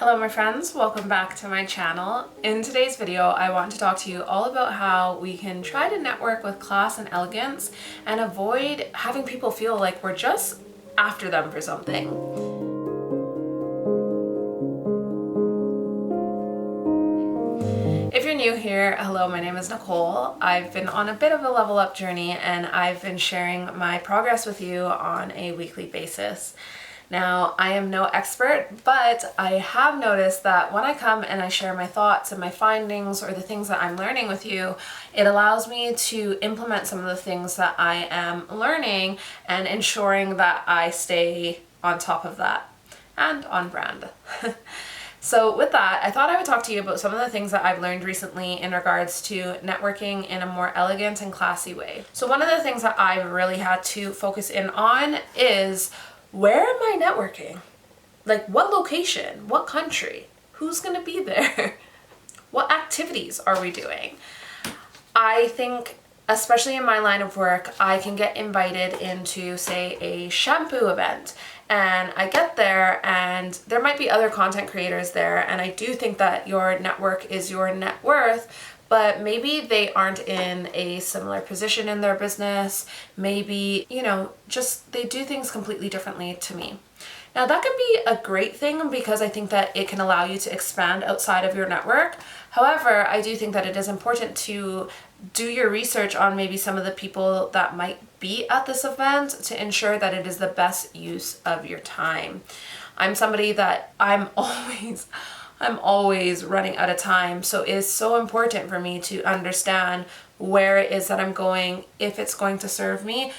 Hello my friends, welcome back to my channel. In today's video, I want to talk to you all about how we can try to network with class and elegance and avoid having people feel like we're just after them for something. If you're new here, hello, my name is Nicole. I've been on a bit of a level up journey and I've been sharing my progress with you on a weekly basis. Now, I am no expert, but I have noticed that when I come and I share my thoughts and my findings or the things that I'm learning with you, it allows me to implement some of the things that I am learning and ensuring that I stay on top of that and on brand. So with that, I thought I would talk to you about some of the things that I've learned recently in regards to networking in a more elegant and classy way. So one of the things that I've really had to focus in on is, where am I networking? Like, what location? What country? Who's gonna be there? What activities are we doing? I think, especially in my line of work, I can get invited into, say, a shampoo event, and I get there and there might be other content creators there, and I do think that your network is your net worth, but maybe they aren't in a similar position in their business. Maybe, just they do things completely differently to me. Now that can be a great thing because I think that it can allow you to expand outside of your network. However, I do think that it is important to do your research on maybe some of the people that might be at this event to ensure that it is the best use of your time. I'm somebody that I'm always running out of time, so it is so important for me to understand where it is that I'm going, if it's going to serve me,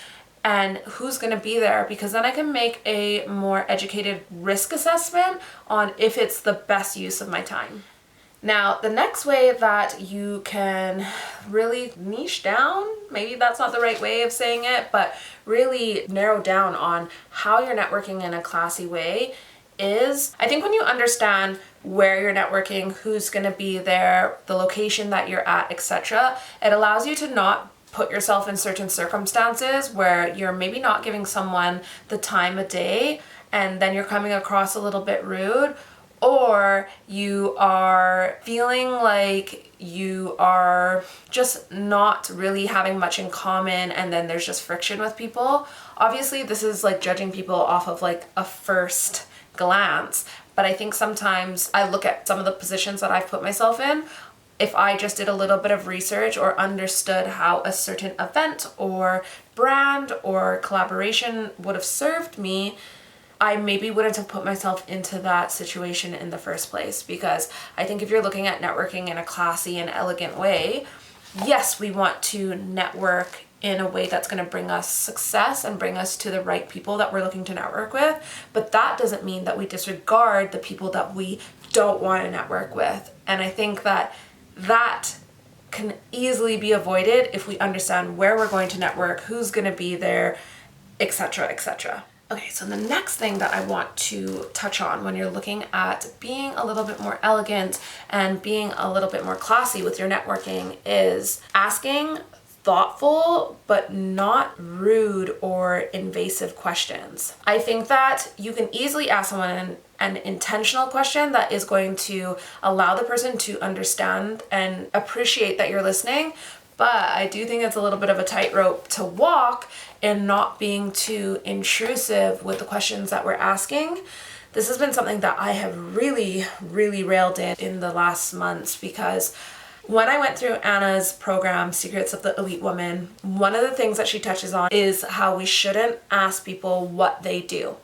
and who's going to be there, because then I can make a more educated risk assessment on if it's the best use of my time. Now, the next way that you can really niche down, maybe that's not the right way of saying it, but really narrow down on how you're networking in a classy way is, I think when you understand where you're networking, who's going to be there, the location that you're at, etc., it allows you to not put yourself in certain circumstances where you're maybe not giving someone the time of day and then you're coming across a little bit rude, or you are feeling like you are just not really having much in common and then there's just friction with people. Obviously, this is like judging people off of like a first glance, but I think sometimes I look at some of the positions that I've put myself in. If I just did a little bit of research or understood how a certain event or brand or collaboration would have served me, I maybe wouldn't have put myself into that situation in the first place. Because I think if you're looking at networking in a classy and elegant way, yes, we want to network in a way that's going to bring us success and bring us to the right people that we're looking to network with. But that doesn't mean that we disregard the people that we don't want to network with. And I think that can easily be avoided if we understand where we're going to network, who's going to be there, etc., etc. Okay, so the next thing that I want to touch on when you're looking at being a little bit more elegant and being a little bit more classy with your networking is asking thoughtful but not rude or invasive questions. I think that you can easily ask someone an intentional question that is going to allow the person to understand and appreciate that you're listening. But I do think it's a little bit of a tightrope to walk and not being too intrusive with the questions that we're asking. This has been something that I have really railed in the last months, because when I went through Anna's program, Secrets of the Elite Woman, one of the things that she touches on is how we shouldn't ask people what they do.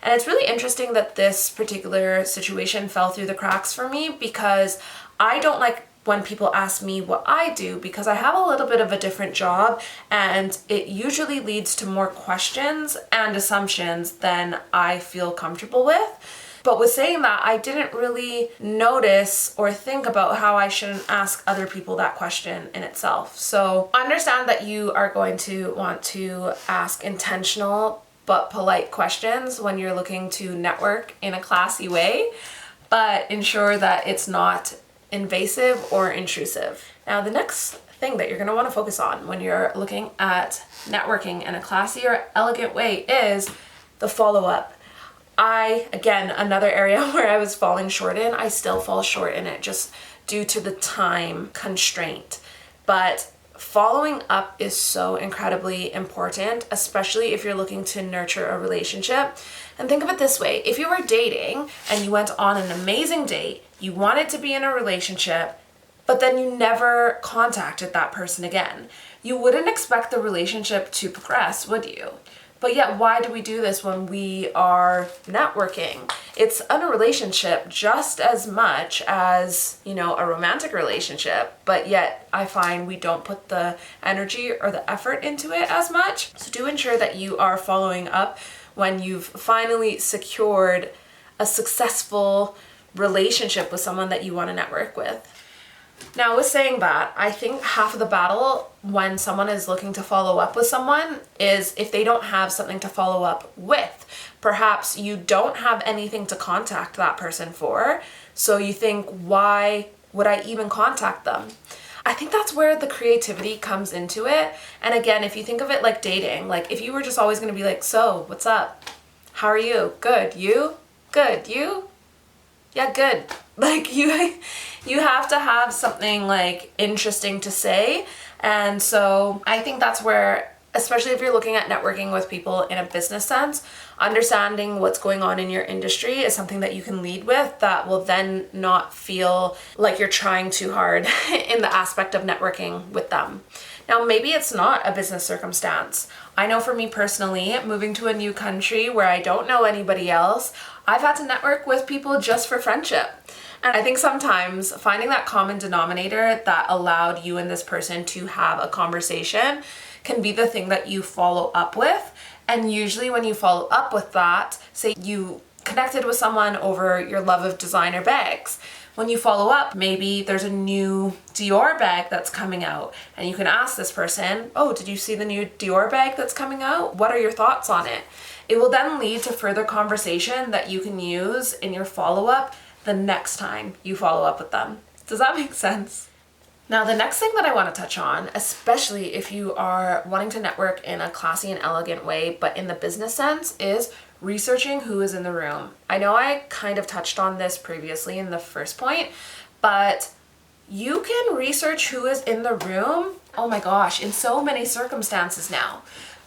And it's really interesting that this particular situation fell through the cracks for me, because I don't like when people ask me what I do, because I have a little bit of a different job and it usually leads to more questions and assumptions than I feel comfortable with. But with saying that, I didn't really notice or think about how I shouldn't ask other people that question in itself. So understand that you are going to want to ask intentional but polite questions when you're looking to network in a classy way, but ensure that it's not invasive or intrusive. Now, the next thing that you're going to want to focus on when you're looking at networking in a classy or elegant way is the follow-up. Again, another area where I was falling short in, I still fall short in it just due to the time constraint. But following up is so incredibly important, especially if you're looking to nurture a relationship. And think of it this way, if you were dating and you went on an amazing date, you wanted to be in a relationship, but then you never contacted that person again, you wouldn't expect the relationship to progress, would you? But yet, why do we do this when we are networking? It's in a relationship just as much as, a romantic relationship, but yet I find we don't put the energy or the effort into it as much. So do ensure that you are following up when you've finally secured a successful relationship with someone that you want to network with. Now, with saying that, I think half of the battle when someone is looking to follow up with someone is if they don't have something to follow up with. Perhaps you don't have anything to contact that person for, so you think, why would I even contact them? I think that's where the creativity comes into it. And again, if you think of it like dating, like if you were just always going to be like, so, what's up? How are you? Good. You? Good. You? Yeah, good. Like you have to have something like interesting to say. And so I think that's where, especially if you're looking at networking with people in a business sense, understanding what's going on in your industry is something that you can lead with that will then not feel like you're trying too hard in the aspect of networking with them. Now, maybe it's not a business circumstance. I know for me personally, moving to a new country where I don't know anybody else, I've had to network with people just for friendship. And I think sometimes finding that common denominator that allowed you and this person to have a conversation can be the thing that you follow up with. And usually when you follow up with that, say you connected with someone over your love of designer bags. When you follow up, maybe there's a new Dior bag that's coming out and you can ask this person, oh, did you see the new Dior bag that's coming out? What are your thoughts on it? It will then lead to further conversation that you can use in your follow-up the next time you follow up with them. Does that make sense? Now, the next thing that I want to touch on, especially if you are wanting to network in a classy and elegant way, but in the business sense, is researching who is in the room. I know I kind of touched on this previously in the first point, but you can research who is in the room, oh my gosh, in so many circumstances now.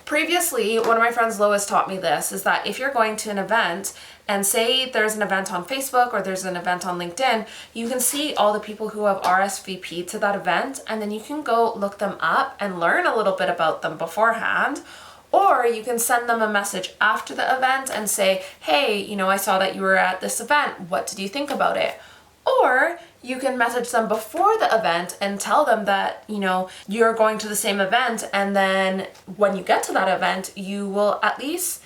Previously, one of my friends, Lois, taught me this, is that if you're going to an event and say there's an event on Facebook or there's an event on LinkedIn, you can see all the people who have RSVP'd to that event, and then you can go look them up and learn a little bit about them beforehand. Or you can send them a message after the event and say, hey, I saw that you were at this event. What did you think about it? Or you can message them before the event and tell them that, you're going to the same event. And then when you get to that event, you will at least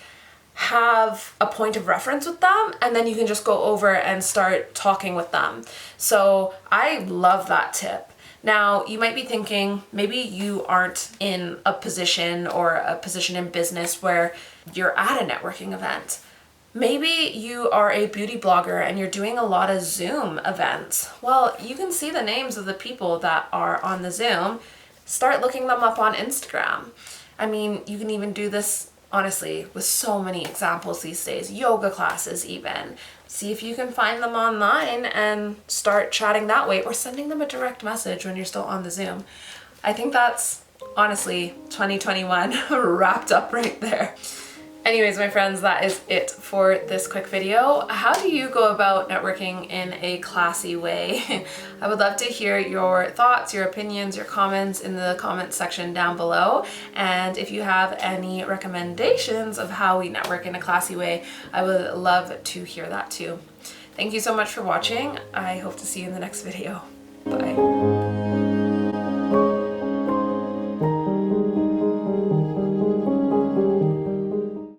have a point of reference with them. And then you can just go over and start talking with them. So I love that tip. Now, you might be thinking, maybe you aren't in a position or a position in business where you're at a networking event. Maybe you are a beauty blogger and you're doing a lot of Zoom events. Well, you can see the names of the people that are on the Zoom. Start looking them up on Instagram. I mean, you can even do this, honestly, with so many examples these days. Yoga classes even. See if you can find them online and start chatting that way, or sending them a direct message when you're still on the Zoom. I think that's, honestly, 2021 wrapped up right there. Anyways, my friends, that is it for this quick video. How do you go about networking in a classy way? I would love to hear your thoughts, your opinions, your comments in the comment section down below. And if you have any recommendations of how we network in a classy way, I would love to hear that too. Thank you so much for watching. I hope to see you in the next video. Bye.